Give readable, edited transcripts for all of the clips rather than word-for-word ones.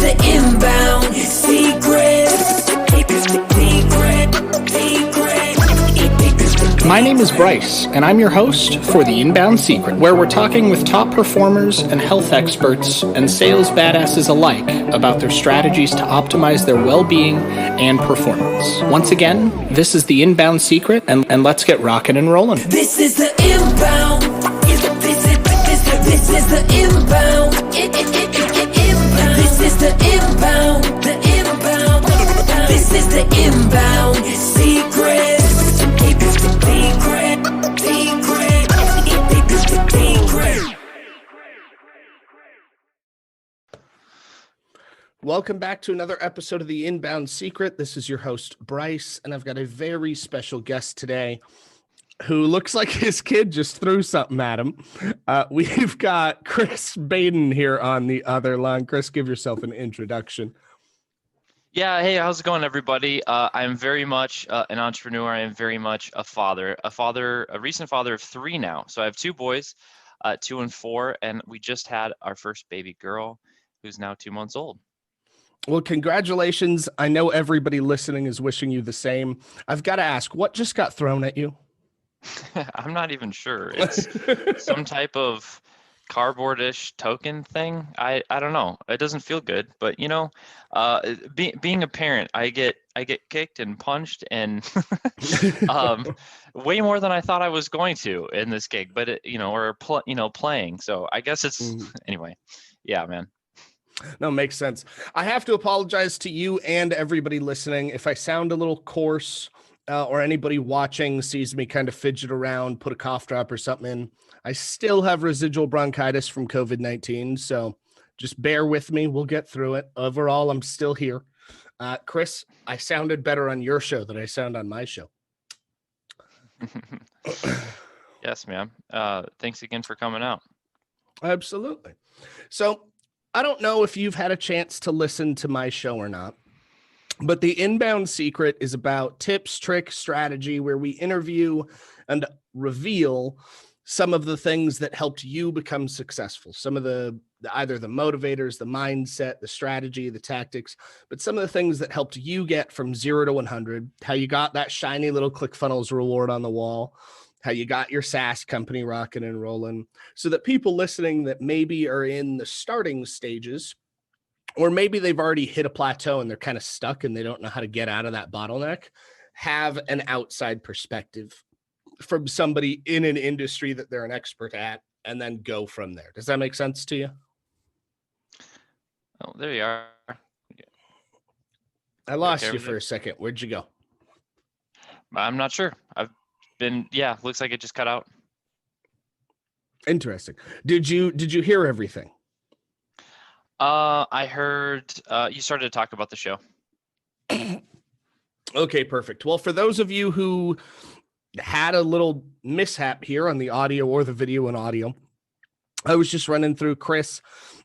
the inbound secret. My name is Bryce, and I'm your host for The Inbound Secret, where we're talking with top performers and health experts and sales badasses alike about their strategies to optimize their well-being and performance. Once again, this is The Inbound Secret, and let's get rocking and rolling. This is the inbound. This is the inbound. This is the inbound. The inbound. This is the inbound secret. Welcome back to another episode of The Inbound Secret. This is your host, Bryce, and I've got a very special guest today who looks like his kid just threw something at him. We've got Chris Baden here on the other line. Chris, give yourself an introduction. Yeah, hey, how's it going, everybody? I'm very much an entrepreneur. I am very much a father, a recent father of 3 now. So I have 2 boys, 2 and 4, and we just had our first baby girl who's now 2 months old. Well, congratulations. I know everybody listening is wishing you the same. I've got to ask, what just got thrown at you? I'm not even sure. It's some type of cardboard-ish token thing. I don't know. It doesn't feel good, but you know, being a parent, I get kicked and punched and way more than I thought I was going to in this gig, but playing. So I guess it's anyway. Yeah, man. No, makes sense. I have to apologize to you and everybody listening if I sound a little coarse or anybody watching sees me kind of fidget around, put a cough drop or something in. I still have residual bronchitis from COVID-19, so just bear with me. We'll get through it. Overall, I'm still here. Chris, I sounded better on your show than I sound on my show. Yes, ma'am. Thanks again for coming out. Absolutely. So I don't know if you've had a chance to listen to my show or not, but The Inbound Secret is about tips, tricks, strategy, where we interview and reveal some of the things that helped you become successful. Some of either the motivators, the mindset, the strategy, the tactics, but some of the things that helped you get from 0 to 100, how you got that shiny little ClickFunnels reward on the wall, how you got your SaaS company rocking and rolling, so that people listening that maybe are in the starting stages, or maybe they've already hit a plateau and they're kind of stuck and they don't know how to get out of that bottleneck, have an outside perspective from somebody in an industry that they're an expert at, and then go from there. Does that make sense to you? Oh, there you are. I lost you for a second. Where'd you go? I'm not sure. Looks like it just cut out. Interesting. Did you hear everything? I heard you started to talk about the show. Okay, perfect. Well, for those of you who had a little mishap here on the audio or the video and audio, I was just running through Chris.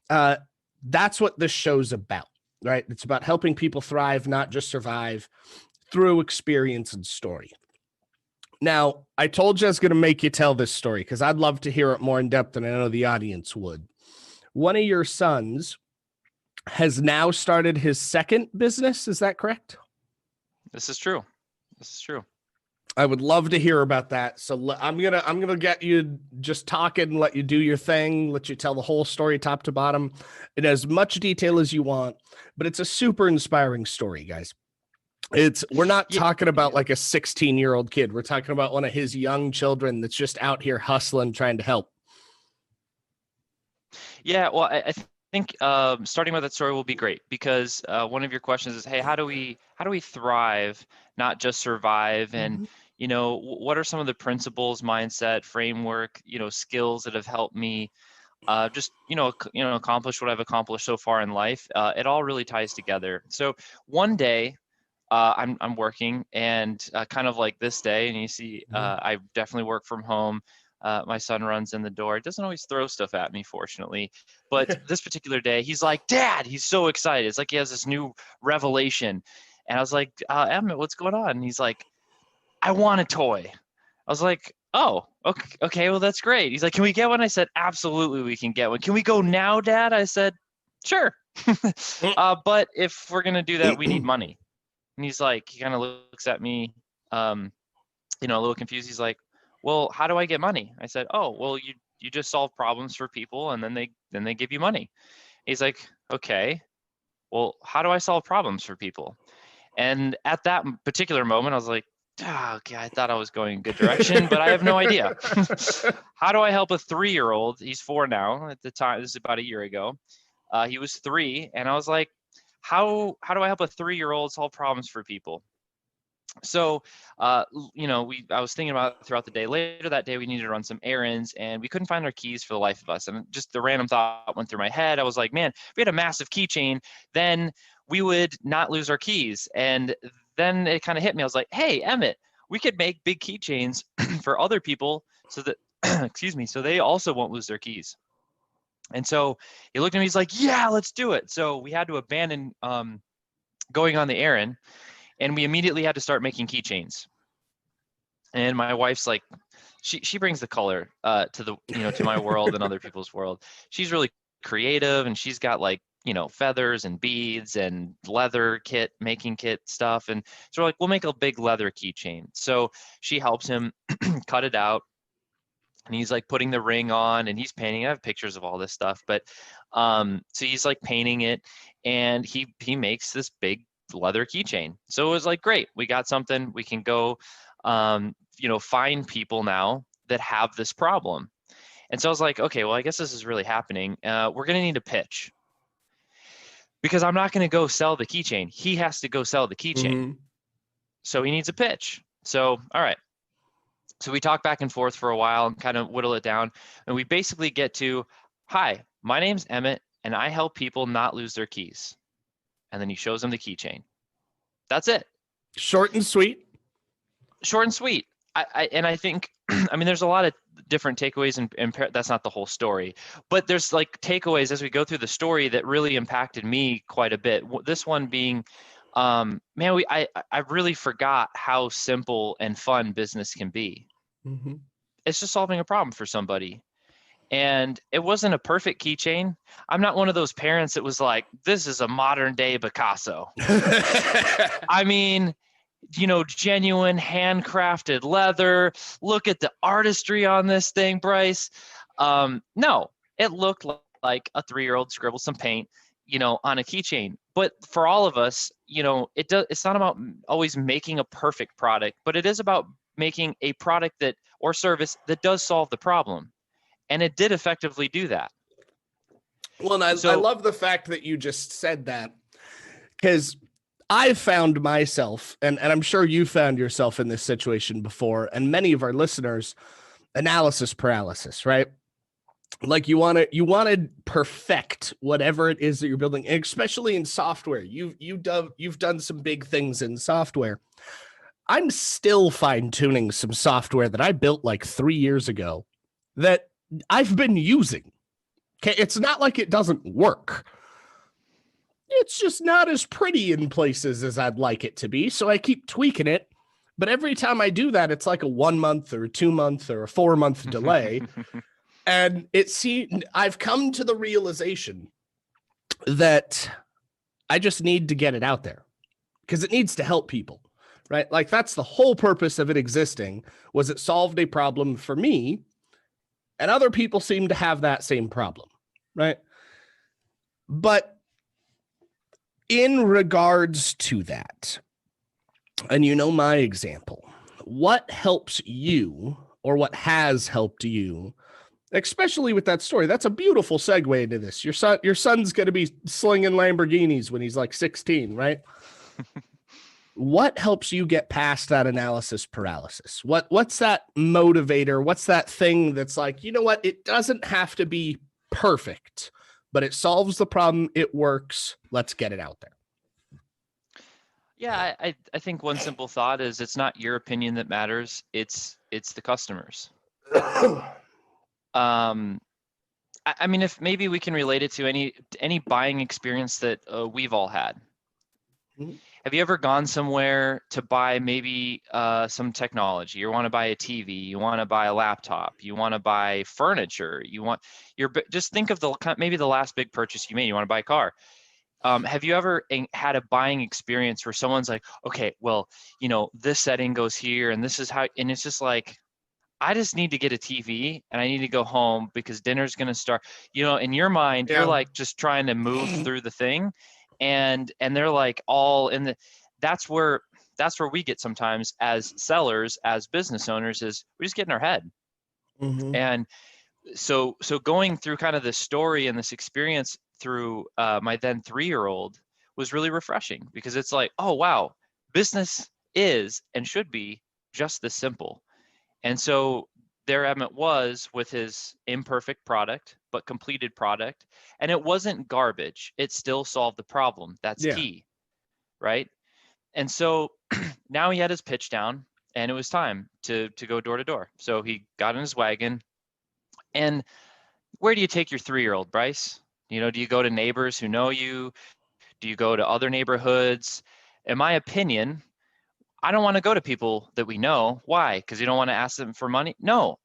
That's what this show's about, right? It's about helping people thrive, not just survive, through experience and story. Now, I told you I was going to make you tell this story because I'd love to hear it more in depth, and I know the audience would. One of your sons has now started his second business. Is that correct? This is true. I would love to hear about that. So I'm gonna get you just talking and let you do your thing, let you tell the whole story top to bottom in as much detail as you want. But it's a super inspiring story, guys. We're not talking about like a 16-year-old kid. We're talking about one of his young children that's just out here hustling, trying to help. Yeah, well, I think starting with that story will be great because one of your questions is, hey, how do we thrive, not just survive? And you know, what are some of the principles, mindset, framework, skills that have helped me just accomplish what I've accomplished so far in life? It all really ties together. So one day, I'm working and kind of like this day, and you see, I definitely work from home. My son runs in the door. He doesn't always throw stuff at me, fortunately. But this particular day, he's like, Dad, he's so excited. It's like he has this new revelation. And I was like, Emmett, what's going on? And he's like, I want a toy. I was like, oh, okay, well, that's great. He's like, can we get one? I said, absolutely, we can get one. Can we go now, Dad? I said, sure. But if we're going to do that, we need money. And he's like, he kind of looks at me, a little confused. He's like, well, how do I get money? I said, oh, well, you just solve problems for people and then they give you money. He's like, okay, well, how do I solve problems for people? And at that particular moment, I was like, oh, okay, I thought I was going a good direction, but I have no idea. How do I help a 3-year-old? He's 4 now. At the time, this is about a year ago. He was 3, and I was like, how do I help a 3-year-old solve problems for people? So, I was thinking about it throughout the day. Later that day, we needed to run some errands, and we couldn't find our keys for the life of us. And just the random thought went through my head. I was like, man, if we had a massive keychain, then we would not lose our keys. And then it kind of hit me. I was like, hey, Emmett, we could make big keychains for other people so that, excuse me, so they also won't lose their keys. And so he looked at me, he's like, yeah, let's do it. So we had to abandon going on the errand, and we immediately had to start making keychains. And my wife's like, she brings the color to my world and other people's world. She's really creative, and she's got like, feathers and beads and leather making kit stuff. And so we're like, we'll make a big leather keychain. So she helps him cut it out. And he's like putting the ring on, and he's painting. I have pictures of all this stuff, but so he's like painting it, and he makes this big leather keychain. So it was like, great, we got something. We can go, find people now that have this problem. And so I was like, okay, well, I guess this is really happening. We're gonna need a pitch, because I'm not gonna go sell the keychain. He has to go sell the keychain. Mm-hmm. So he needs a pitch. So all right. So we talk back and forth for a while and kind of whittle it down. And we basically get to, hi, my name's Emmett, and I help people not lose their keys. And then he shows them the keychain. That's it. Short and sweet. Short and sweet. I think, there's a lot of different takeaways, and that's not the whole story. But there's like takeaways as we go through the story that really impacted me quite a bit. This one being, I really forgot how simple and fun business can be. Mm-hmm. It's just solving a problem for somebody. And it wasn't a perfect keychain. I'm not one of those parents that was like, this is a modern day Picasso. Genuine handcrafted leather. Look at the artistry on this thing, Bryce. No, it looked like a 3-year-old scribbled some paint, on a keychain. But for all of us, it's not about always making a perfect product, but it is about making a product or service that does solve the problem. And it did effectively do that. Well, and I love the fact that you just said that, because I've found myself, and I'm sure you found yourself in this situation before, and many of our listeners, analysis paralysis, right? Like you want to perfect whatever it is that you're building, and especially in software. You've done some big things in software. I'm still fine-tuning some software that I built like 3 years ago that I've been using. Okay, it's not like it doesn't work. It's just not as pretty in places as I'd like it to be, so I keep tweaking it. But every time I do that, it's like a 1 month or a 2 month or a 4 month delay. And I've come to the realization that I just need to get it out there, because it needs to help people, right? Like that's the whole purpose of it existing, was it solved a problem for me, and other people seem to have that same problem, right? But in regards to that, and my example, what helps you, or what has helped you, especially with that story? That's a beautiful segue into this. Your son's going to be slinging Lamborghinis when he's like 16, right? What helps you get past that analysis paralysis? What's that motivator? What's that thing that's like, what? It doesn't have to be perfect, but it solves the problem. It works. Let's get it out there. Yeah, I think one simple thought is, it's not your opinion that matters. It's the customers. If maybe we can relate it to any buying experience that we've all had. Mm-hmm. Have you ever gone somewhere to buy maybe some technology? You want to buy a TV, you want to buy a laptop, you want to buy furniture, just think of maybe the last big purchase you made. You want to buy a car. have you ever had a buying experience where someone's like, okay, well, this setting goes here and this is how, and it's just like, I just need to get a TV and I need to go home because dinner's going to start, in your mind, you're like just trying to move through the thing, and they're like all in the, that's where we get sometimes as sellers, as business owners, is we just get in our head. And so going through kind of this story and this experience through my then 3-year-old was really refreshing, because it's like, oh, wow, business is and should be just this simple. And so there Emmett was with his imperfect product, but completed product. And it wasn't garbage. It still solved the problem. That's key, right? And so now he had his pitch down, and it was time to go door to door. So he got in his wagon. And where do you take your 3-year-old, Bryce? Do you go to neighbors who know you? Do you go to other neighborhoods? In my opinion, I don't want to go to people that we know. Why? Because you don't want to ask them for money? No,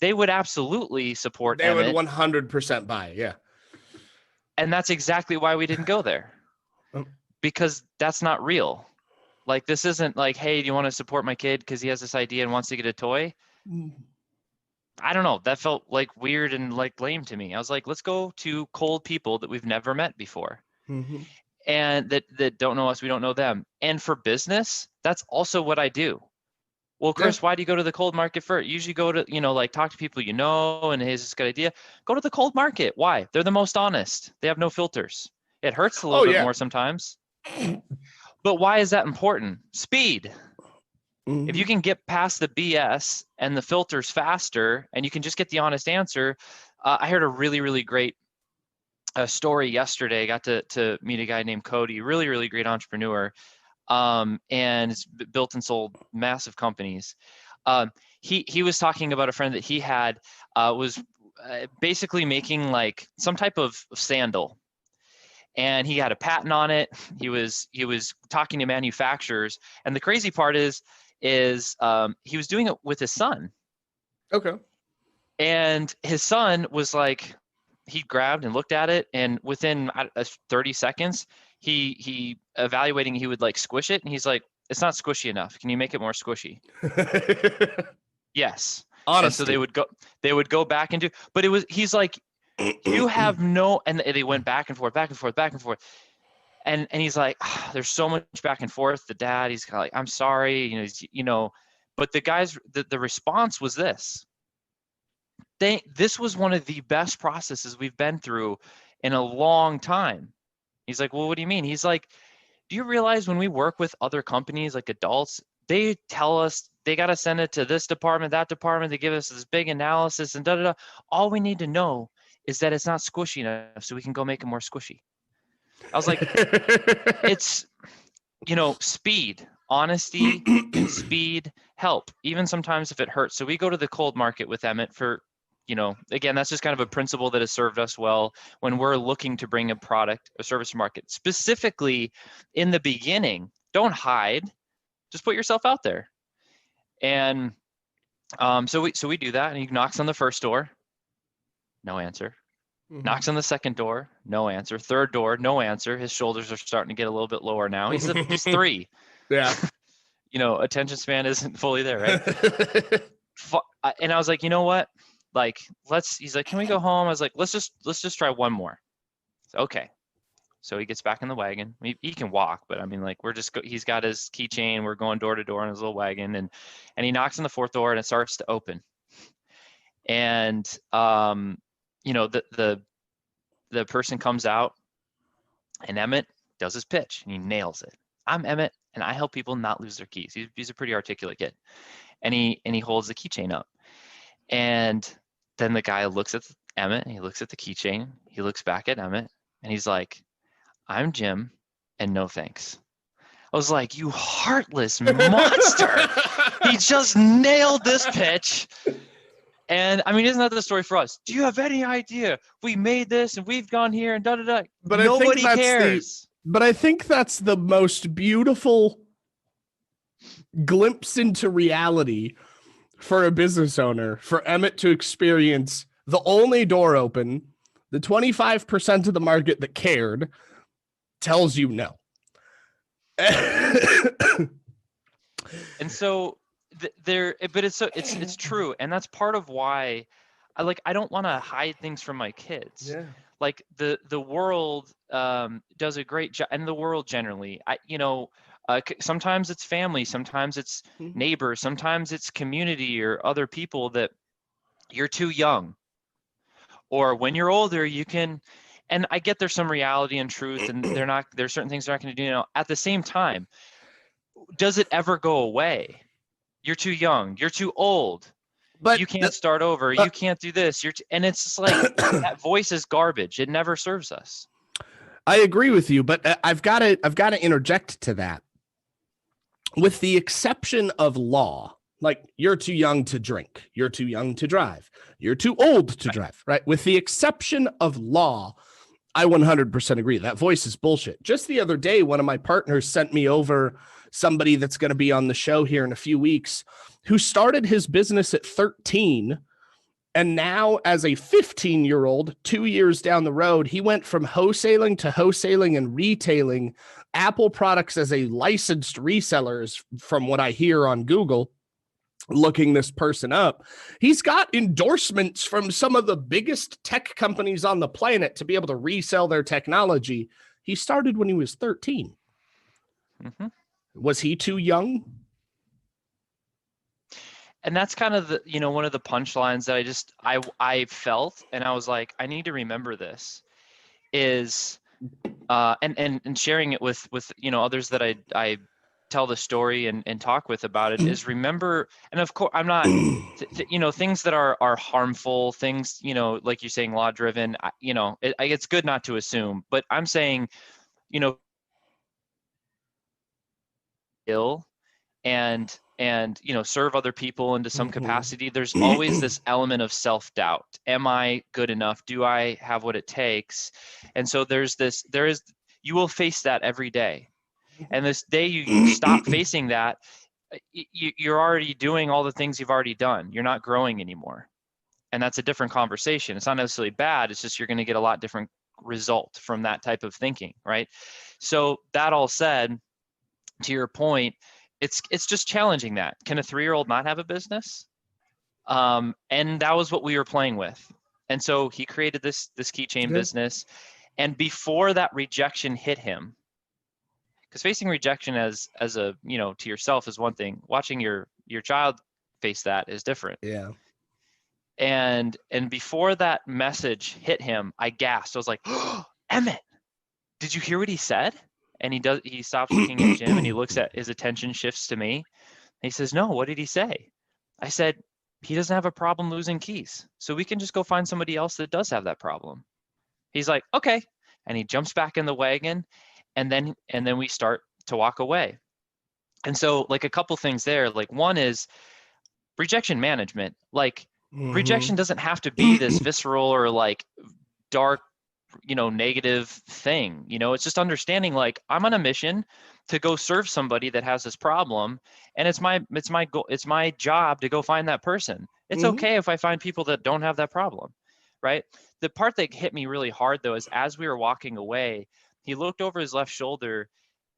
they would absolutely support Emmett. They would 100% buy, yeah. And that's exactly why we didn't go there. Because that's not real. Like, this isn't like, hey, do you want to support my kid because he has this idea and wants to get a toy? I don't know. That felt like weird and like lame to me. I was like, let's go to cold people that we've never met before. And that don't know us, we don't know them. And for business, that's also what I do. Well, Chris, why do you go to the cold market first? You usually go to, like talk to people and hey, this is a good idea. Go to the cold market. Why? They're the most honest. They have no filters. It hurts a little bit more sometimes. But why is that important? Speed. If you can get past the BS and the filters faster, and you can just get the honest answer. I heard a really, really great story yesterday. I got to meet a guy named Cody, really, really great entrepreneur, and it's built and sold massive companies. He was talking about a friend that he had was basically making like some type of sandal, and he had a patent on it. He was talking to manufacturers, and the crazy part is he was doing it with his son. Okay. And his son was like, he grabbed and looked at it, and within 30 seconds, he evaluating, he would like squish it, and he's like, it's not squishy enough. Can you make it more squishy? Yes. Honestly. And so they would go back and do, but he's like, you have no, and they went back and forth. And he's like, there's so much back and forth. The dad, he's kind of like, I'm sorry, but the guys, the response was this. This was one of the best processes we've been through in a long time. He's like, well, what do you mean? He's like, do you realize when we work with other companies, like adults, they tell us they got to send it to this department, that department. They give us this big analysis and da-da-da. All we need to know is that it's not squishy enough so we can go make it more squishy. I was like, it's, speed, honesty, and speed help, even sometimes if it hurts. So we go to the cold market with Emmett for, again, that's just kind of a principle that has served us well when we're looking to bring a product or service to market. Specifically in the beginning, don't hide, just put yourself out there. And so we do that, and he knocks on the first door, no answer. Knocks on the second door, no answer. Third door, no answer. His shoulders are starting to get a little bit lower now. He's 3. Yeah. Attention span isn't fully there, right? And I was like, you know what? Like, he's like, can we go home? I was like, let's just try one more. Okay. So he gets back in the wagon. He can walk, but I mean, like, he's got his keychain. We're going door to door in his little wagon, and he knocks on the fourth door, and it starts to open. And, the person comes out, and Emmett does his pitch, and he nails it. I'm Emmett, and I help people not lose their keys. He's a pretty articulate kid, and he holds the keychain up, and then the guy looks at Emmett, and he looks at the keychain. He looks back at Emmett, and he's like, "I'm Jim, and no thanks." I was like, "You heartless monster!" He just nailed this pitch. And I mean, isn't that the story for us? Do you have any idea? We made this and we've gone here and da-da-da. But nobody cares. But I think that's the most beautiful glimpse into reality for a business owner, for Emmett to experience the only door open, the 25% of the market that cared, tells you no. And so but it's true. And that's part of why I don't want to hide things from my kids. Yeah. Like the world does a great job, and the world generally, sometimes it's family, sometimes it's neighbors, sometimes it's community or other people that you're too young, or when you're older, you can, and I get there's some reality and truth, and there's certain things they're not going to do. At the same time, does it ever go away? You're too young, you're too old, But you can't start over, you can't do this, and it's just like that voice is garbage. It never serves us. I agree with you, but I've got to interject to that. With the exception of law, like you're too young to drink, you're too young to drive, you're too old to drive, right? With the exception of law, I 100% agree. That voice is bullshit. Just the other day, one of my partners sent me over somebody that's going to be on the show here in a few weeks who started his business at 13. And now as a 15-year-old, 2 years down the road, he went from wholesaling and retailing Apple products as a licensed reseller, from what I hear on Google, looking this person up. He's got endorsements from some of the biggest tech companies on the planet to be able to resell their technology. He started when he was 13. Mm-hmm. Was he too young? And that's kind of one of the punchlines that I felt, and I was like, I need to remember this, is and sharing it with others that I tell the story and talk with about it, is remember. And of course I'm not things that are harmful, things like you're saying, law driven, it's good not to assume, but I'm saying ill and serve other people into some capacity, there's always this element of self-doubt. Am I good enough? Do I have what it takes? And so you will face that every day. And this day you stop facing that, you're already doing all the things you've already done. You're not growing anymore. And that's a different conversation. It's not necessarily bad. It's just you're going to get a lot different result from that type of thinking, right? So that all said, to your point, it's just challenging that. Can a 3-year-old not have a business? And that was what we were playing with. And so he created this keychain business. And before that rejection hit him, because facing rejection as a, to yourself is one thing. Watching your child face that is different. Yeah. And before that message hit him, I gasped. I was like, oh, Emmett, did you hear what he said? And he stops looking at Jim and he looks at, his attention shifts to me. And he says, no, what did he say? I said, he doesn't have a problem losing keys. So we can just go find somebody else that does have that problem. He's like, okay. And he jumps back in the wagon, and then we start to walk away. And so like a couple things there, like one is rejection management. Like rejection doesn't have to be this visceral or like dark, negative thing. It's just understanding, like, I'm on a mission to go serve somebody that has this problem, and it's my goal, it's my job to go find that person. It's okay if I find people that don't have that problem, right? The part that hit me really hard though is as we were walking away, he looked over his left shoulder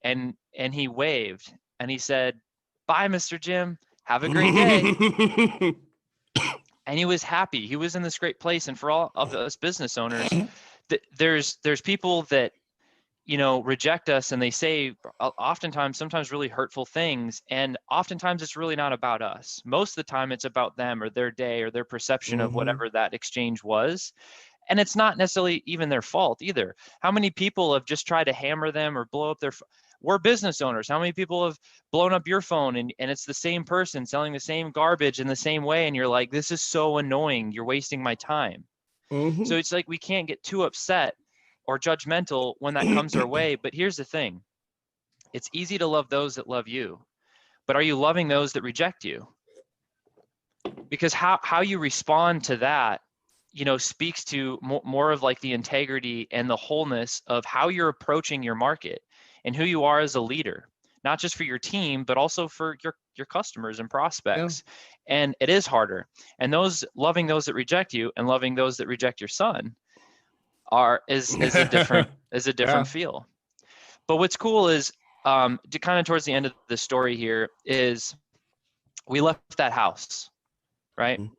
and he waved and he said, bye, Mr. Jim, have a great day. And he was happy. He was in this great place. And for all of us business owners, there's people that reject us, and they say oftentimes, sometimes really hurtful things, and oftentimes it's really not about us. Most of the time it's about them or their day or their perception of whatever that exchange was, and it's not necessarily even their fault either. How many people have just tried to hammer them or blow up their we're business owners. How many people have blown up your phone and it's the same person selling the same garbage in the same way, and you're like, this is so annoying, you're wasting my time. So it's like we can't get too upset or judgmental when that comes our way. But here's the thing. It's easy to love those that love you. But are you loving those that reject you? Because how you respond to that, speaks to more of like the integrity and the wholeness of how you're approaching your market and who you are as a leader, not just for your team, but also for your customers and prospects. Yeah. And it is harder. And loving those that reject you and loving those that reject your son is a different feel. But what's cool is to kind of towards the end of the story here is we left that house, right? Mhm.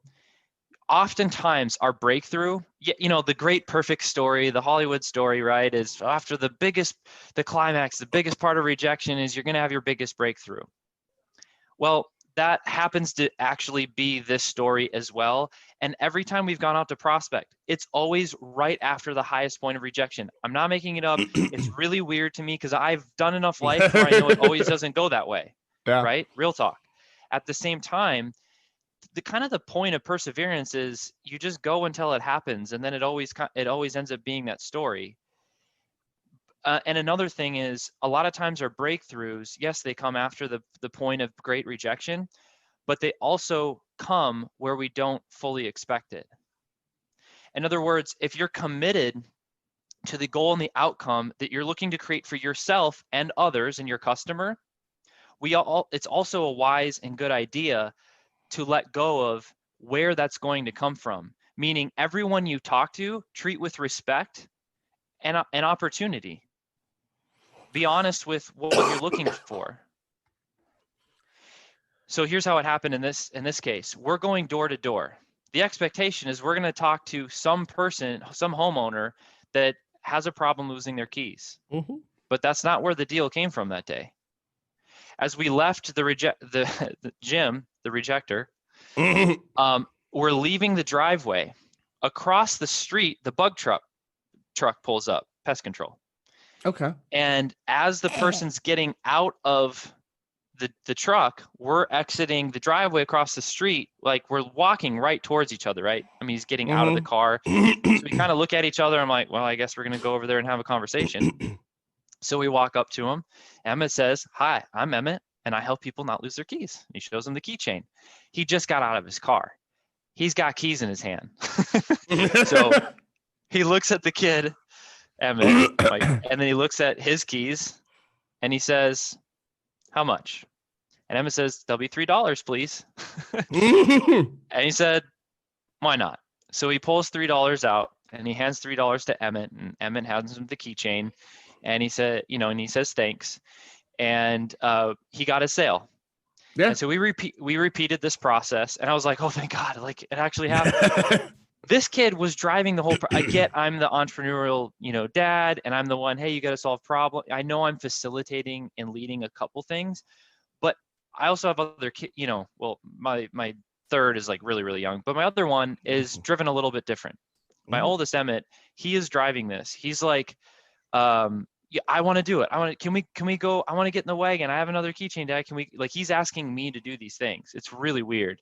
Oftentimes our breakthrough, you know, the great perfect story, the Hollywood story, right, is after the climax, the biggest part of rejection is you're going to have your biggest breakthrough. Well, that happens to actually be this story as well. And every time we've gone out to prospect, it's always right after the highest point of rejection. I'm not making it up. It's really weird to me because I've done enough life where I know it always doesn't go that way, Yeah. right? Real talk. At the same time, the point of perseverance is you just go until it happens, and then it always ends up being that story. And another thing is a lot of times our breakthroughs, yes, they come after the point of great rejection, but they also come where we don't fully expect it. In other words, if you're committed to the goal and the outcome that you're looking to create for yourself and others and your customer, it's also a wise and good idea to let go of where that's going to come from. Meaning everyone you talk to, treat with respect and opportunity. Be honest with what you're looking for. So here's how it happened in this case. We're going door to door. The expectation is we're going to talk to some person, some homeowner that has a problem losing their keys. Mhm. But that's not where the deal came from that day. As we left the gym, the rejector, we're leaving the driveway. Across the street, the bug truck pulls up, pest control. Okay. And as the person's getting out of the truck, we're exiting the driveway across the street, like we're walking right towards each other, right? I mean, he's getting out of the car. So we kind of look at each other. I'm like, well, I guess we're going to go over there and have a conversation. So we walk up to him. Emmett says, "Hi, I'm Emmett, and I help people not lose their keys." He shows him the keychain. He just got out of his car. He's got keys in his hand. So he looks at the kid, Emmett, and then he looks at his keys, and he says, "How much?" And Emmett says, "There'll be $3, please." And he said, "Why not?" So he pulls $3 out, and he hands $3 to Emmett, and Emmett hands him the keychain. And he said, and he says thanks, and he got a sale. Yeah. And so we repeated this process, and I was like, oh, thank God, like it actually happened. This kid was driving the whole. I'm the entrepreneurial, dad, and I'm the one. Hey, you got to solve problem. I know I'm facilitating and leading a couple things, but I also have other kids. Well, my third is like really, really young, but my other one is driven a little bit different. My oldest Emmett, he is driving this. He's like, yeah, I want to do it. Can we go? I want to get in the wagon. I have another keychain, Dad. Can we, he's asking me to do these things. It's really weird.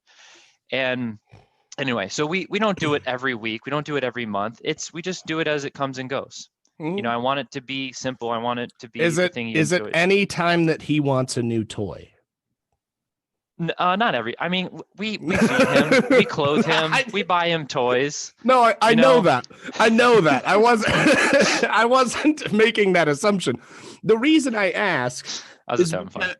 And anyway, so we don't do it every week. We don't do it every month. We just do it as it comes and goes. I want it to be simple. I want it to be the thing he enjoys. Is it any time that he wants a new toy? Not every. I mean, we feed him, we clothe him, we buy him toys. No, I know that. I know that. I wasn't making that assumption. The reason I ask, I was just having fun.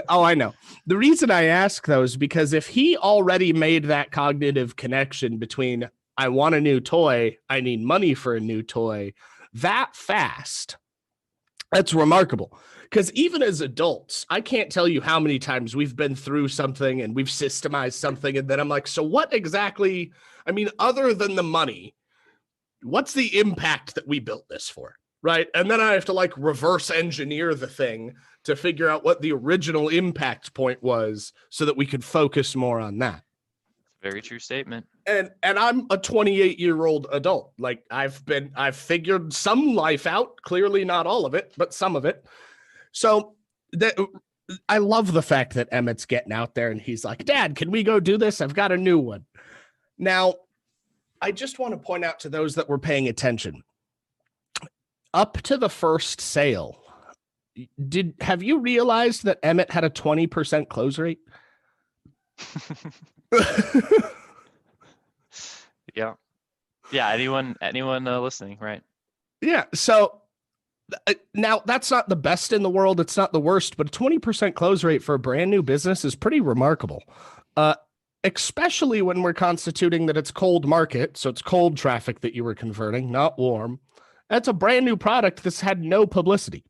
I know. The reason I ask though is because if he already made that cognitive connection between I want a new toy, I need money for a new toy, that fast, that's remarkable. Because even as adults, I can't tell you how many times we've been through something and we've systemized something. And then I'm like, so what exactly, other than the money, what's the impact that we built this for? Right. And then I have to reverse engineer the thing to figure out what the original impact point was so that we could focus more on that. Very true statement. And I'm a 28-year-old adult. I've figured some life out, clearly not all of it, but some of it. So I love the fact that Emmett's getting out there and he's like, Dad, can we go do this? I've got a new one. Now, I just want to point out to those that were paying attention. Up to the first sale, have you realized that Emmett had a 20% close rate? Yeah. Yeah. Anyone listening, right? Yeah. So now that's not the best in the world. It's not the worst, but a 20% close rate for a brand new business is pretty remarkable. Especially when we're constituting that it's cold market. So it's cold traffic that you were converting, not warm. That's a brand new product that's had no publicity.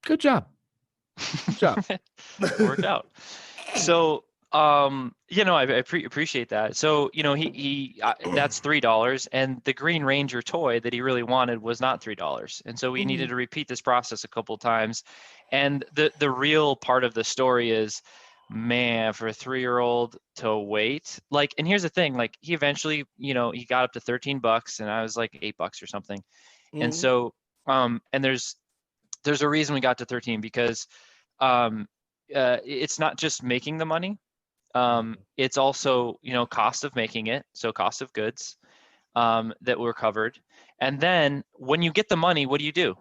Good job. Good job. Worked out. So, I appreciate that. So, he that's $3, and the Green Ranger toy that he really wanted was not $3. And so we needed to repeat this process a couple times. And the real part of the story is, man, for a 3-year-old to wait, like, and here's the thing, like, he eventually, he got up to $13 and I was like $8 or something. And so, and there's a reason we got to 13, because it's not just making the money. It's also, cost of making it. So cost of goods that were covered. And then when you get the money, what do you do?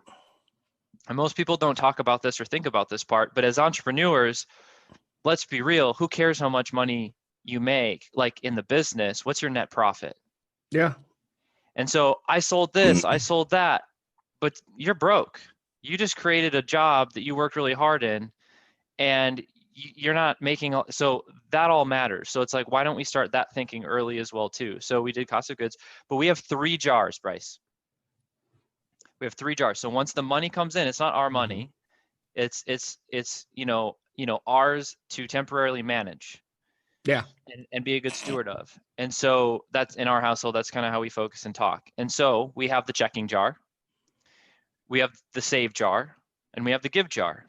And most people don't talk about this or think about this part, but as entrepreneurs, let's be real, who cares how much money you make? Like in the business, what's your net profit? Yeah. And so I sold this, I sold that, but you're broke. You just created a job that you worked really hard in, and you're not making, so that all matters. So it's like, why don't we start that thinking early as well too? So we did cost of goods, but we have 3 jars, Bryce. We have 3 jars. So once the money comes in, it's not our money. It's ours to temporarily manage. Yeah. And be a good steward of. And so that's in our household, that's kind of how we focus and talk. And so we have the checking jar, we have the save jar, and we have the give jar.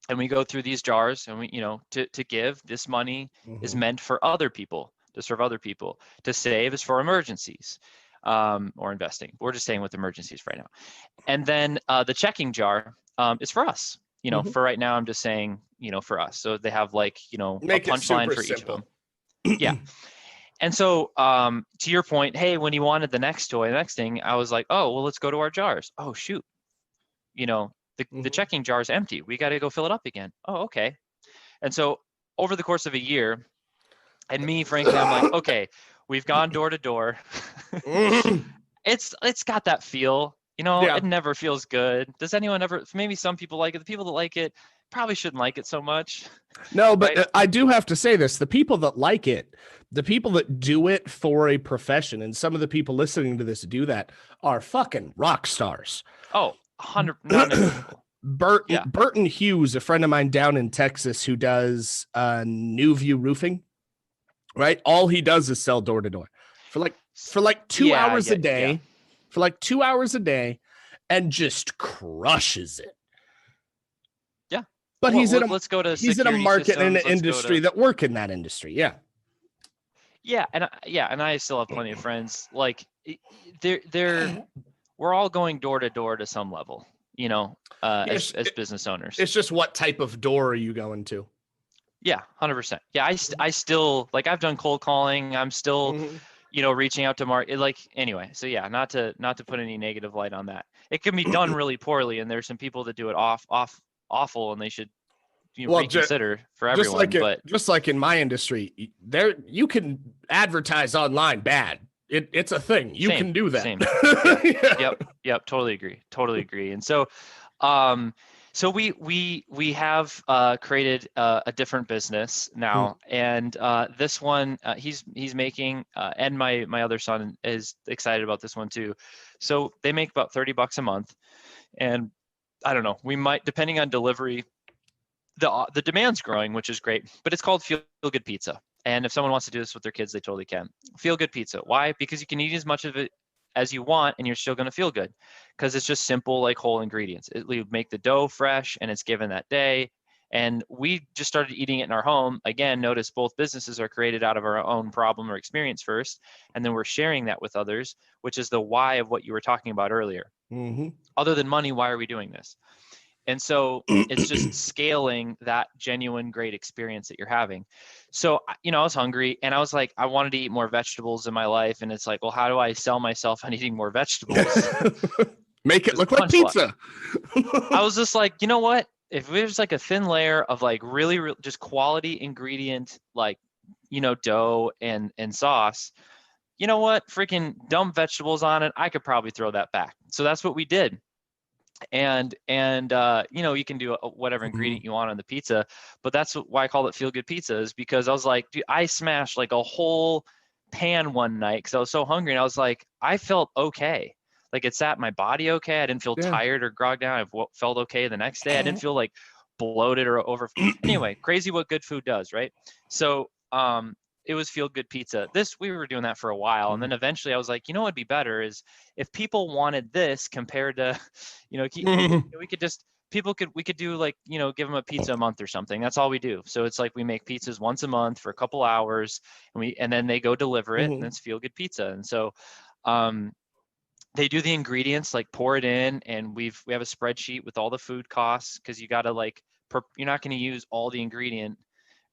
And we go through these jars, and we, to give, this money is meant for other people, to serve other people. To save is for emergencies, or investing. We're just staying with emergencies right now. And then the checking jar is for us. For right now, I'm just saying, for us. So they have like, a punchline for each of them. Yeah. And so to your point, hey, when he wanted the next toy, the next thing, I was like, oh, well, let's go to our jars. Oh, shoot. The checking jar is empty. We got to go fill it up again. Oh, okay. And so over the course of a year, and me, frankly, I'm like, okay, we've gone door to door. It's got that feel. It never feels good. Does anyone ever? Maybe some people like it. The people that like it probably shouldn't like it so much. No, but right? I do have to say this. The people that like it, the people that do it for a profession, and some of the people listening to this do that, are fucking rock stars. Oh, 100. Burton Hughes, a friend of mine down in Texas who does New View Roofing, right? All he does is sell door to door for like 2 hours a day. Yeah. For like 2 hours a day, and just crushes it. Yeah, but he's in a market and an industry that work in that industry. Yeah, and I still have plenty of friends. Like we're all going door to door to some level. As business owners. It's just what type of door are you going to? Yeah, 100%. Yeah, I still, like, I've done cold calling. I'm still. Reaching out to market, like, anyway. So yeah, not to put any negative light on that. It can be done really poorly, and there's some people that do it awful, and they should reconsider for everyone. Just like in my industry, there you can advertise online bad. It's a thing. You can do that. Same. Yep. Totally agree. And so, so we have created a different business now, and this one he's making, and my other son is excited about this one too. So they make about $30 a month, and I don't know, we might, depending on delivery, the demand's growing, which is great. But it's called Feel Good Pizza, and if someone wants to do this with their kids, they totally can. Feel Good Pizza. Why? Because you can eat as much of it as you want, and you're still going to feel good, because it's just simple, like, whole ingredients. We make the dough fresh, and it's given that day. And we just started eating it in our home. Again, notice both businesses are created out of our own problem or experience first, and then we're sharing that with others, which is the why of what you were talking about earlier. Other than money, why are we doing this? And so it's just scaling that genuine great experience that you're having. So, I was hungry, and I was like, I wanted to eat more vegetables in my life. And it's like, well, how do I sell myself on eating more vegetables? Make it look like pizza. I was just like, you know what? If there's like a thin layer of like really just quality ingredient, like, dough and sauce, you know what? Freaking dump vegetables on it. I could probably throw that back. So that's what we did. And you can do whatever ingredient you want on the pizza, but that's why I call it Feel Good Pizza, is because I was like, dude, I smashed like a whole pan one night because I was so hungry, and I was like, I felt okay. Like it sat my body okay. I didn't feel tired or grogged down. I felt okay the next day. I didn't feel like bloated or over. Anyway, crazy what good food does, right? So it was Feel Good Pizza. We were doing that for a while. And then eventually I was like, you know, what'd be better is if people wanted this compared to, you know, we could just, we could do like, you know, give them a pizza a month or something. That's all we do. So it's like we make pizzas once a month for a couple hours and then they go deliver it and it's Feel Good Pizza. And so they do the ingredients, like pour it in, and we have a spreadsheet with all the food costs, because you got to like, you're not going to use all the ingredient,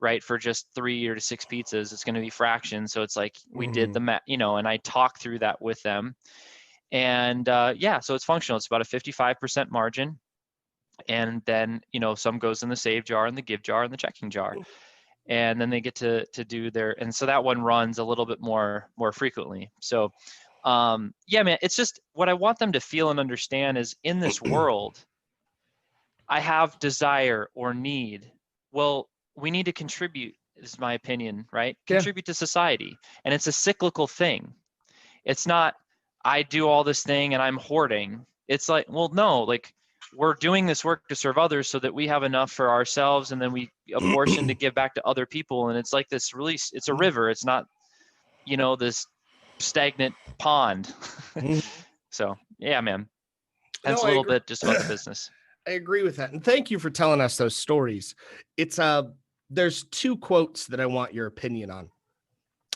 right, for just 3 or 6 pizzas. It's going to be fractions. So it's like we did the you know, and I talked through that with them. And yeah, so it's functional. It's about a 55% margin. And then, you know, some goes in the save jar and the give jar and the checking jar. And then they get to do their, and so that one runs a little bit more frequently. So yeah, man, it's just what I want them to feel and understand is in this world, I have desire or need. Well, we need to contribute, is my opinion, right? Contribute to society. And it's a cyclical thing. It's not, I do all this thing and I'm hoarding. It's like, well, no, like we're doing this work to serve others so that we have enough for ourselves, and then we a portion to give back to other people. And it's like this really, it's a river. It's not, you know, this stagnant pond. So yeah, man, that's a little bit just about the business. I agree with that. And thank you for telling us those stories. It's there's 2 quotes that I want your opinion on.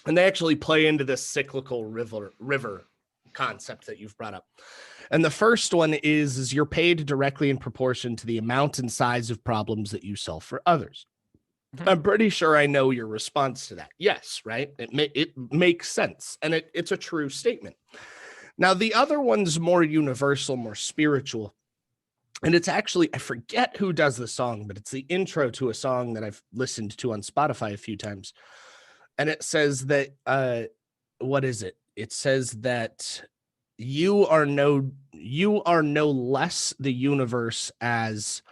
And they actually play into this cyclical river concept that you've brought up. And the first one is you're paid directly in proportion to the amount and size of problems that you solve for others. I'm pretty sure I know your response to that. Yes, right? It makes sense. And it's a true statement. Now, the other one's more universal, more spiritual. And it's actually, I forget who does the song, but it's the intro to a song that I've listened to on Spotify a few times. And it says that, what is it? It says that you are no less the universe as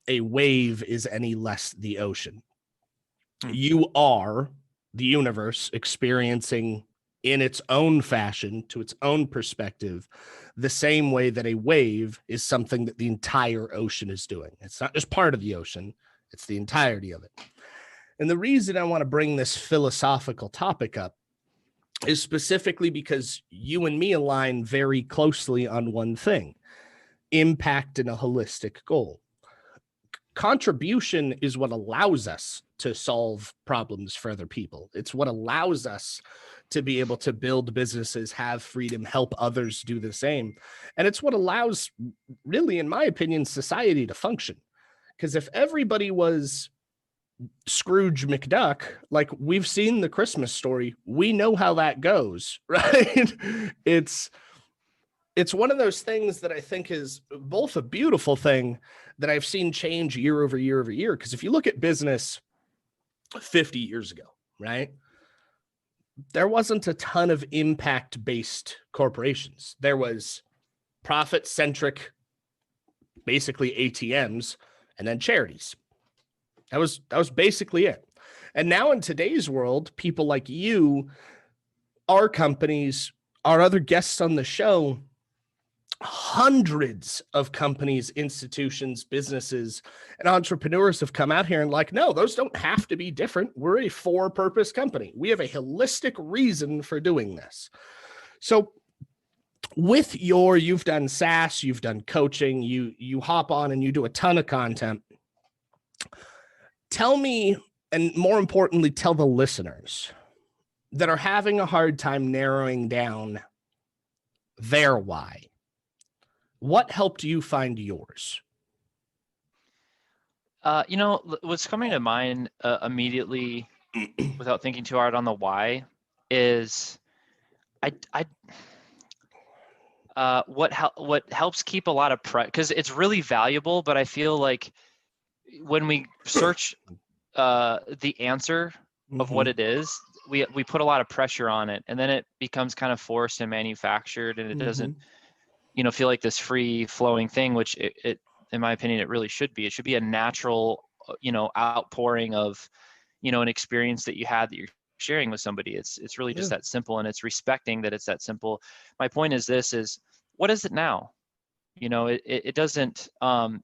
a wave is any less the ocean. You are the universe experiencing in its own fashion, to its own perspective, the same way that a wave is something that the entire ocean is doing. It's not just part of the ocean, it's the entirety of it. And the reason I want to bring this philosophical topic up is specifically because you and me align very closely on one thing: impact in a holistic goal. Contribution is what allows us to solve problems for other people. It's what allows us to be able to build businesses, have freedom, help others do the same. And it's what allows, really, in my opinion, society to function. Because if everybody was Scrooge McDuck, like we've seen the Christmas Story, we know how that goes, right? It's one of those things that I think is both a beautiful thing that I've seen change year over year over year. Because if you look at business 50 years ago, right, there wasn't a ton of impact-based corporations. There was profit-centric, basically ATMs, and then charities. That was basically it. And now in today's world, people like you, our companies, our other guests on the show, hundreds of companies, institutions, businesses, and entrepreneurs have come out here and like, no, those don't have to be different. We're a for-purpose company. We have a holistic reason for doing this. So with you've done SAAS, you've done coaching, you hop on and you do a ton of content. Tell me, and more importantly, tell the listeners that are having a hard time narrowing down their why. What helped you find yours? You know, what's coming to mind immediately, without thinking too hard on the why, is what helps keep a lot of because it's really valuable, but I feel like when we search the answer of what it is, we put a lot of pressure on it, and then it becomes kind of forced and manufactured, and it doesn't, you know, feel like this free flowing thing, which it in my opinion, it really should be. It should be a natural, you know, outpouring of, you know, an experience that you had that you're sharing with somebody. It's really just that simple, and it's respecting that it's that simple. My point is this: is what is it now? You know, it doesn't,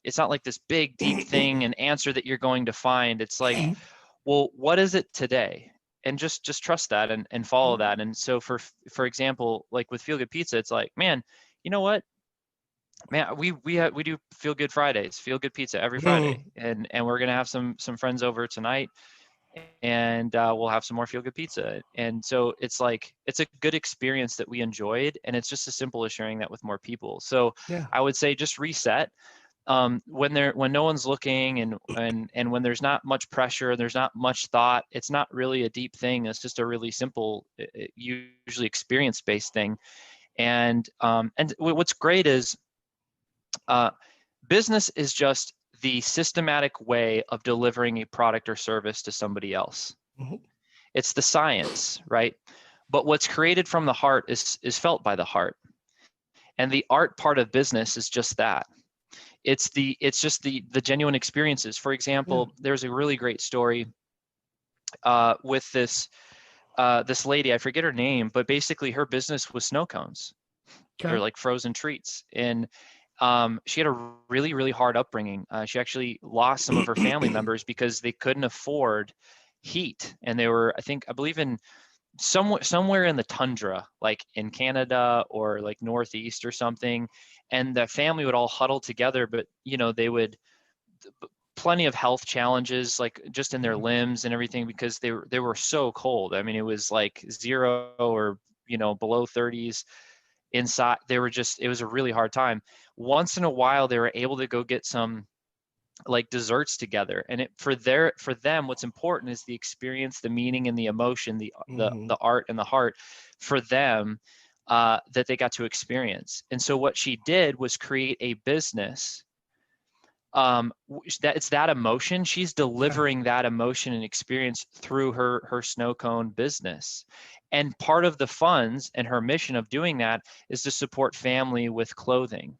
it's not like this big, deep thing, an answer that you're going to find. It's like, well, what is it today? And just trust that and follow that. And so for example, like with Feel Good Pizza, it's like, man, you know what? Man, we do Feel Good Fridays, Feel Good Pizza every Friday. And we're going to have some friends over tonight, and we'll have some more Feel Good Pizza. And so it's like, it's a good experience that we enjoyed, and it's just as simple as sharing that with more people. So Yeah. I would say just reset. When no one's looking, and when there's not much pressure, there's not much thought, it's not really a deep thing. It's just a really simple, usually experience-based thing. And what's great is business is just the systematic way of delivering a product or service to somebody else. It's the science, right? But what's created from the heart is felt by the heart. And the art part of business is just that. It's just the genuine experiences. For example, there's a really great story with this lady, I forget her name, but basically her business was snow cones. Or like frozen treats. And she had a really, really hard upbringing. She actually lost some of her family members because they couldn't afford heat. And they were, I believe in somewhere in the tundra, like in Canada or like Northeast or something. And the family would all huddle together, but you know, they would, plenty of health challenges, like just in their limbs and everything, because they were so cold. I mean, it was like 0 or, you know, below 30s inside. It was a really hard time. Once in a while, they were able to go get some like desserts together, and for them, what's important is the experience, the meaning, and the emotion, the art and the heart for them that they got to experience. And so what she did was create a business that it's that emotion. She's delivering that emotion and experience through her snow cone business. And part of the funds and her mission of doing that is to support family with clothing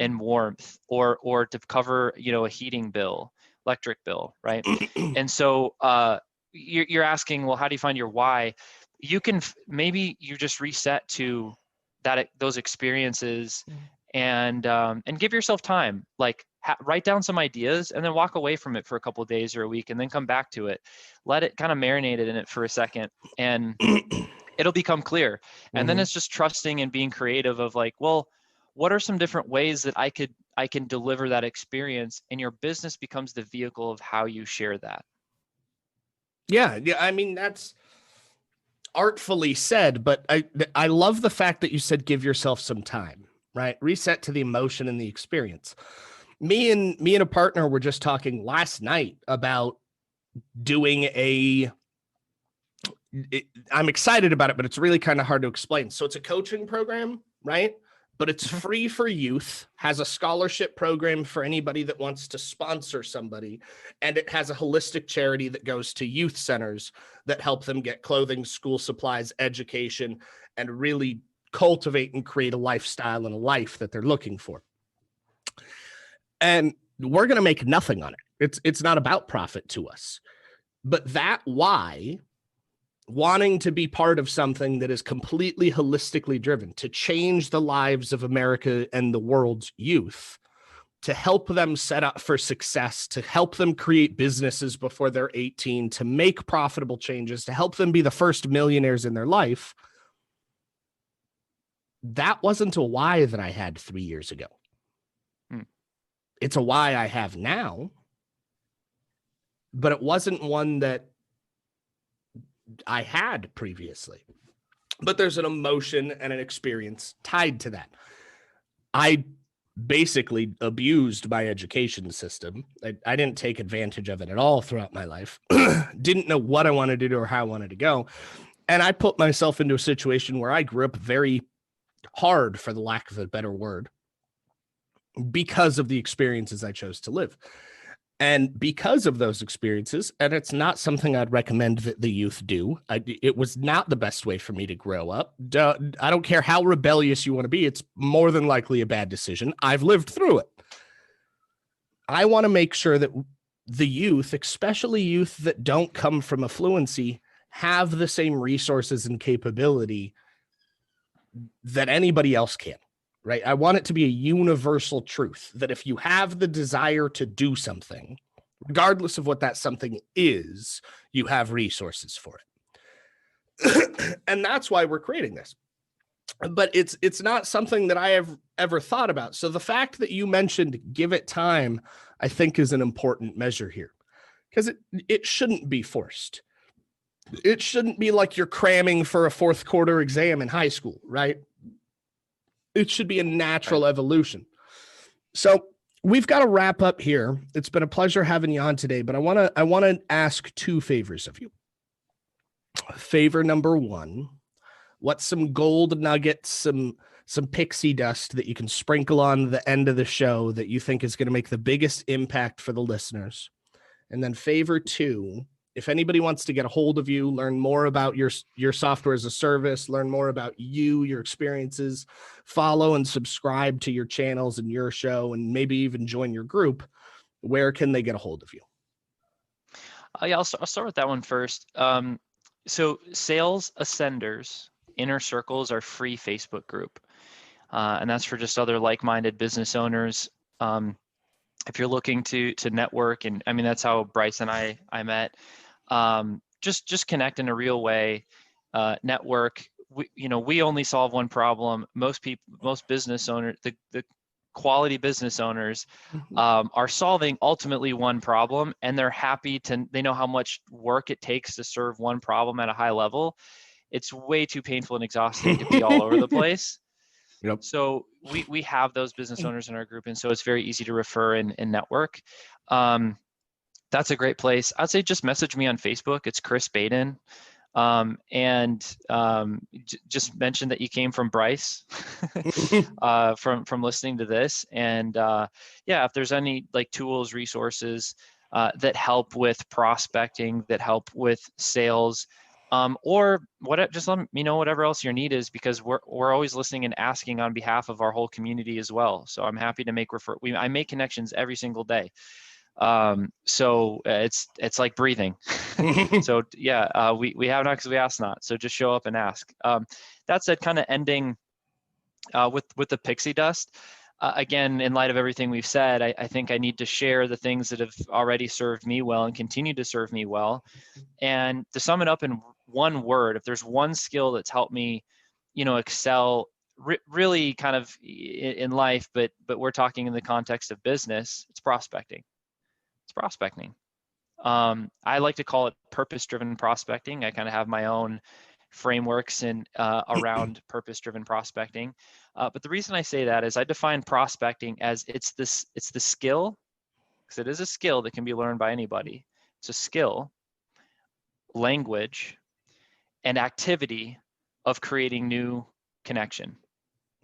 and warmth, or to cover, you know, a heating bill, electric bill, right? And so you're asking, well, how do you find your why? You can maybe you just reset to those experiences, and give yourself time. Like write down some ideas and then walk away from it for a couple of days or a week, and then come back to it. Let it kind of marinate in it for a second, and it'll become clear. And then it's just trusting and being creative of like, well, what are some different ways that I can deliver that experience? And your business becomes the vehicle of how you share that. Yeah. I mean, that's artfully said, but I love the fact that you said give yourself some time, right? Reset to the emotion and the experience. Me and a partner were just talking last night about doing I'm excited about it, but it's really kind of hard to explain. So it's a coaching program, right? But it's free for youth, has a scholarship program for anybody that wants to sponsor somebody. And it has a holistic charity that goes to youth centers that help them get clothing, school supplies, education, and really cultivate and create a lifestyle and a life that they're looking for. And we're going to make nothing on it. It's not about profit to us. But that why, wanting to be part of something that is completely holistically driven to change the lives of America and the world's youth, to help them set up for success, to help them create businesses before they're 18, to make profitable changes, to help them be the first millionaires in their life. That wasn't a why that I had 3 years ago. It's a why I have now, but it wasn't one that I had previously. But there's an emotion and an experience tied to that. I basically abused my education system. I didn't take advantage of it at all throughout my life. Didn't know what I wanted to do or how I wanted to go. And I put myself into a situation where I grew up very hard, for the lack of a better word, because of the experiences I chose to live. And because of those experiences, and it's not something I'd recommend that the youth do, it was not the best way for me to grow up. I don't care how rebellious you want to be. It's more than likely a bad decision. I've lived through it. I want to make sure that the youth, especially youth that don't come from affluency, have the same resources and capability that anybody else can, right? I want it to be a universal truth that if you have the desire to do something, regardless of what that something is, you have resources for it. And that's why we're creating this. But it's not something that I have ever thought about. So the fact that you mentioned give it time, I think is an important measure here, because it shouldn't be forced. It shouldn't be like you're cramming for a fourth quarter exam in high school, right? It should be a natural evolution. So we've got to wrap up here. It's been a pleasure having you on today, but I want to ask two favors of you. Favor number one, what's some gold nuggets, some pixie dust that you can sprinkle on the end of the show that you think is going to make the biggest impact for the listeners? And then favor two, if anybody wants to get a hold of you, learn more about your software as a service, learn more about you, your experiences, follow and subscribe to your channels and your show, and maybe even join your group, where can they get a hold of you? Yeah, I'll start with that one first. So Sales Ascenders Inner Circles are free Facebook group. And that's for just other like-minded business owners. If you're looking to network, and I mean, that's how Bryce and I met. Just connect in a real way, network. We only solve one problem. Most business owners, the quality business owners, are solving ultimately one problem, and they're happy they know how much work it takes to serve one problem at a high level. It's way too painful and exhausting to be all over the place. Yep. So we have those business owners in our group, and so it's very easy to refer and network. That's a great place. I'd say just message me on Facebook. It's Chris Baden. Just mention that you came from Bryce from listening to this. And yeah, if there's any like tools, resources that help with prospecting, that help with sales, or just let me know whatever else your need is, because we're always listening and asking on behalf of our whole community as well. So I'm happy to I make connections every single day. So it's like breathing. So yeah, we have not because we ask not. So just show up and ask. That said, kind of ending with the pixie dust. Again, in light of everything we've said, I think I need to share the things that have already served me well and continue to serve me well. And to sum it up in one word, if there's one skill that's helped me, excel really kind of in life, but we're talking in the context of business, it's prospecting. It's prospecting. I like to call it purpose-driven prospecting. I kind of have my own frameworks around purpose-driven prospecting. But the reason I say that is I define prospecting as it's the skill, because it is a skill that can be learned by anybody. It's a skill, language, and activity of creating new connection.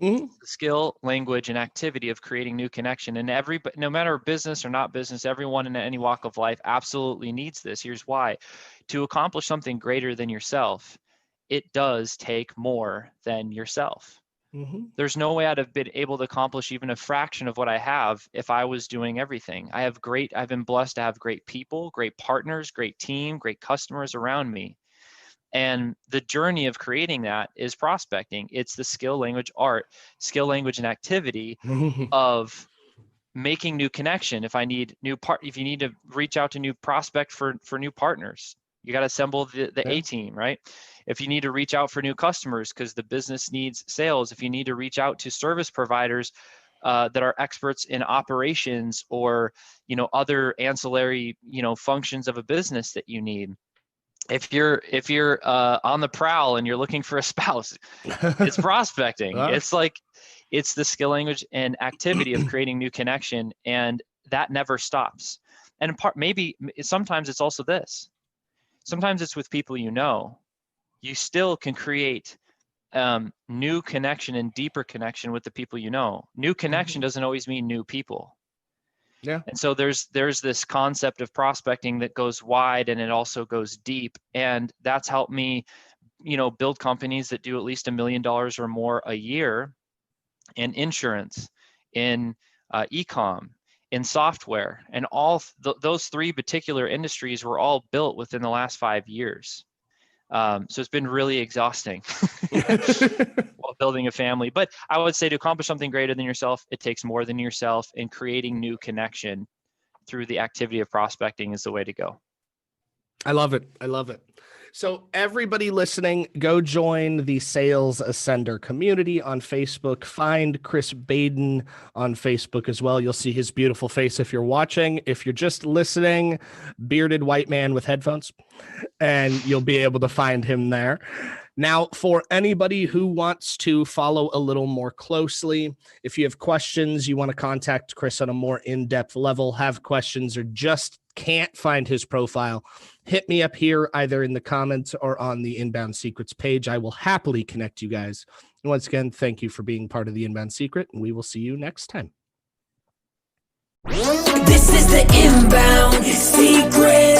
Mm-hmm. The skill, language, and activity of creating new connection. And no matter business or not business, everyone in any walk of life absolutely needs this. Here's why. To accomplish something greater than yourself, it does take more than yourself. Mm-hmm. There's no way I'd have been able to accomplish even a fraction of what I have if I was doing everything. I've been blessed to have great people, great partners, great team, great customers around me. And the journey of creating that is prospecting. It's the skill, language, and activity of making new connection. If you need to reach out to new prospect for new partners, you got to assemble the A team, right? If you need to reach out for new customers because the business needs sales, if you need to reach out to service providers that are experts in operations or other ancillary functions of a business that you need. If you're on the prowl and you're looking for a spouse, it's prospecting. It's the skill, language, and activity of creating new connection, and that never stops. And sometimes it's also this. Sometimes it's with people you still can create new connection and deeper connection with the people you know. New connection doesn't always mean new people. Yeah. And so there's this concept of prospecting that goes wide and it also goes deep. And that's helped me, build companies that do at least $1 million or more a year in insurance, in e-com, in software, and all those three particular industries were all built within the last 5 years. So it's been really exhausting while building a family. But I would say to accomplish something greater than yourself, it takes more than yourself, and creating new connection through the activity of prospecting is the way to go. I love it. I love it. So everybody listening, go join the Sales Ascender community on Facebook. Find Chris Baden on Facebook as well. You'll see his beautiful face if you're watching. If you're just listening, bearded white man with headphones, and you'll be able to find him there. Now, for anybody who wants to follow a little more closely, if you have questions, you want to contact Chris on a more in-depth level, have questions, or just can't find his profile, hit me up here either in the comments or on the Inbound Secrets page. I will happily connect you guys. And once again, thank you for being part of the Inbound Secret, and we will see you next time. This is the Inbound Secret.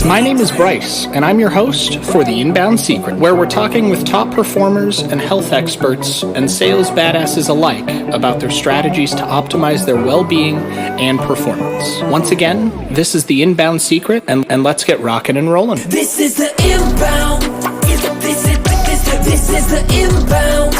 My name is Bryce, and I'm your host for the Inbound Secret, where we're talking with top performers and health experts and sales badasses alike about their strategies to optimize their well-being and performance. Once again, this is the Inbound Secret, and let's get rocking and rolling. This is the Inbound. This is the Inbound.